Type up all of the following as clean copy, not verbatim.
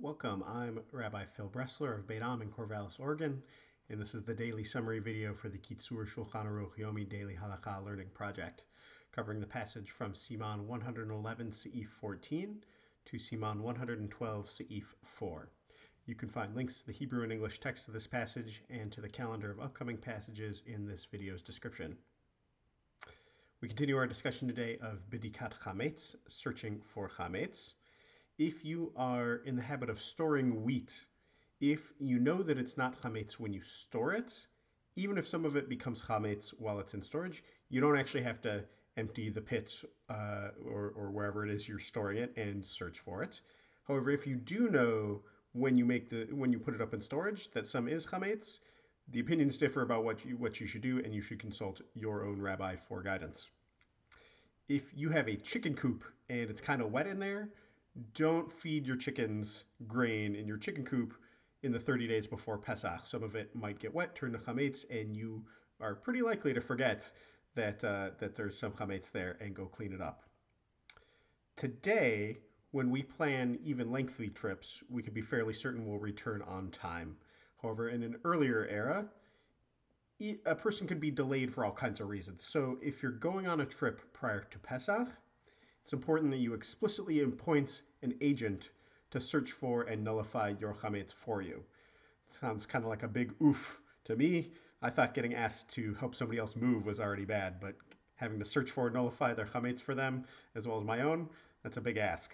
Welcome, I'm Rabbi Phil Bressler of Beit Am in Corvallis, Oregon, and this is the daily summary video for the Kitzur Shulchan Aruch Yomi Daily Halakha Learning Project, covering the passage from Siman 111 Seif 14 to Siman 112 Seif 4. You can find links to the Hebrew and English text of this passage and to the calendar of upcoming passages in this video's description. We continue our discussion today of Bidikat Chametz, searching for Chametz. If you are in the habit of storing wheat, if you know that it's not chametz when you store it, even if some of it becomes chametz while it's in storage, you don't actually have to empty the pits or wherever it is you're storing it and search for it. However, if you do know when you put it up in storage that some is chametz, the opinions differ about what you should do, and you should consult your own rabbi for guidance. If you have a chicken coop and it's kind of wet in there, don't feed your chickens grain in your chicken coop in the 30 days before Pesach. Some of it might get wet, turn to chametz, and you are pretty likely to forget that there's some chametz there and go clean it up. Today, when we plan even lengthy trips, we can be fairly certain we'll return on time. However, in an earlier era, a person could be delayed for all kinds of reasons. So if you're going on a trip prior to Pesach, it's important that you explicitly appoint an agent to search for and nullify your chametz for you. It sounds kind of like a big oof to me. I thought getting asked to help somebody else move was already bad, but having to search for and nullify their chametz for them, as well as my own, that's a big ask.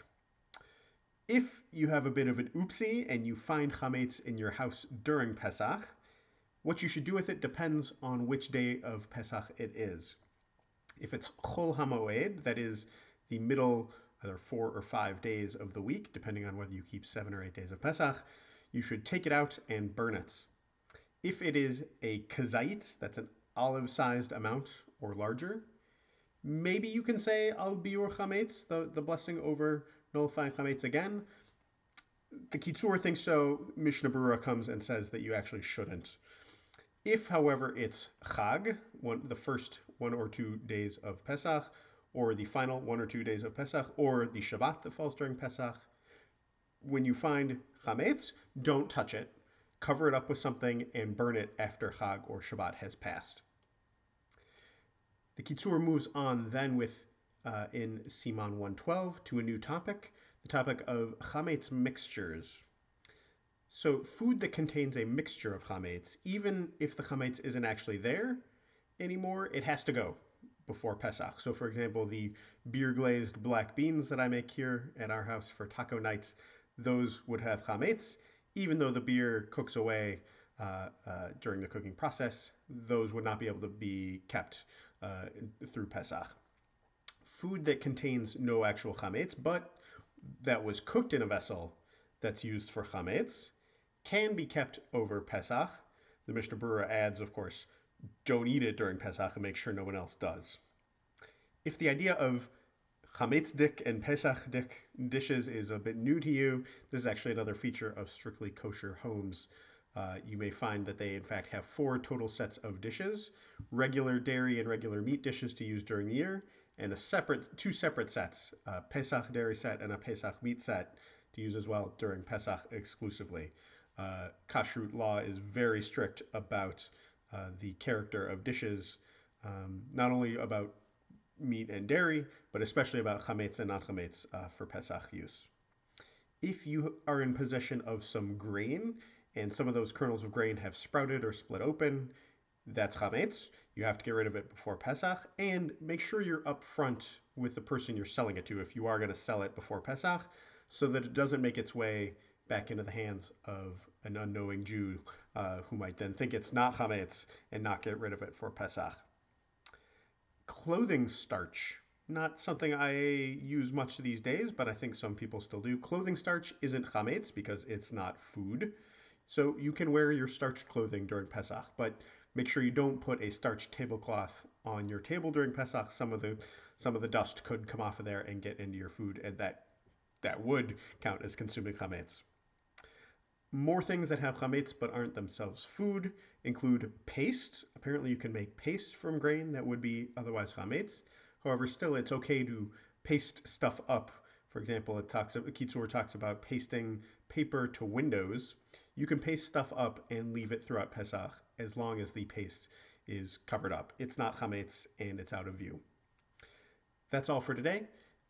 If you have a bit of an oopsie and you find chametz in your house during Pesach, what you should do with it depends on which day of Pesach it is. If it's Chol HaMoed, that is the middle, either 4 or 5 days of the week, depending on whether you keep 7 or 8 days of Pesach, you should take it out and burn it. If it is a kazait, that's an olive-sized amount or larger, maybe you can say al biur chametz, the blessing over nullifying chametz again. The Kitzur thinks so. Mishnah Berurah comes and says that you actually shouldn't. If, however, it's Chag, the first 1 or 2 days of Pesach, or the final 1 or 2 days of Pesach, or the Shabbat that falls during Pesach, when you find chametz, don't touch it. Cover it up with something and burn it after Chag or Shabbat has passed. The Kitzur moves on then with, in Siman 112, to a new topic, the topic of chametz mixtures. So food that contains a mixture of chametz, even if the chametz isn't actually there anymore, it has to go before Pesach. So for example, the beer glazed black beans that I make here at our house for taco nights, those would have chametz. Even though the beer cooks away during the cooking process, those would not be able to be kept through Pesach. Food that contains no actual chametz, but that was cooked in a vessel that's used for chametz, can be kept over Pesach. The Mishnah Berurah adds, of course, don't eat it during Pesach and make sure no one else does. If the idea of chametz-dik and Pesach-dik dishes is a bit new to you, this is actually another feature of strictly kosher homes. You may find that they, in fact, have 4 total sets of dishes, regular dairy and regular meat dishes to use during the year, and 2 separate sets, a Pesach dairy set and a Pesach meat set, to use as well during Pesach exclusively. Kashrut law is very strict about the character of dishes, not only about meat and dairy, but especially about chametz and non-chametz for Pesach use. If you are in possession of some grain, and some of those kernels of grain have sprouted or split open, that's chametz. You have to get rid of it before Pesach, and make sure you're upfront with the person you're selling it to if you are going to sell it before Pesach, so that it doesn't make its way back into the hands of an unknowing Jew who might then think it's not chametz and not get rid of it for Pesach. Clothing starch, not something I use much these days, but I think some people still do. Clothing starch isn't chametz because it's not food. So you can wear your starched clothing during Pesach, but make sure you don't put a starched tablecloth on your table during Pesach. Some of the dust could come off of there and get into your food, and that would count as consuming chametz. More things that have chametz but aren't themselves food include paste. Apparently you can make paste from grain that would be otherwise chametz. However, still it's okay to paste stuff up For example, Kitzur talks about pasting paper to windows. You can paste stuff up and leave it throughout Pesach as long as the paste is covered up. It's not chametz and it's out of view. That's all for today.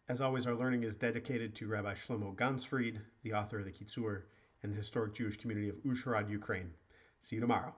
As always, our learning is dedicated to Rabbi Shlomo Gansfried, the author of the Kitzur, and the historic Jewish community of Uzhhorod, Ukraine. See you tomorrow.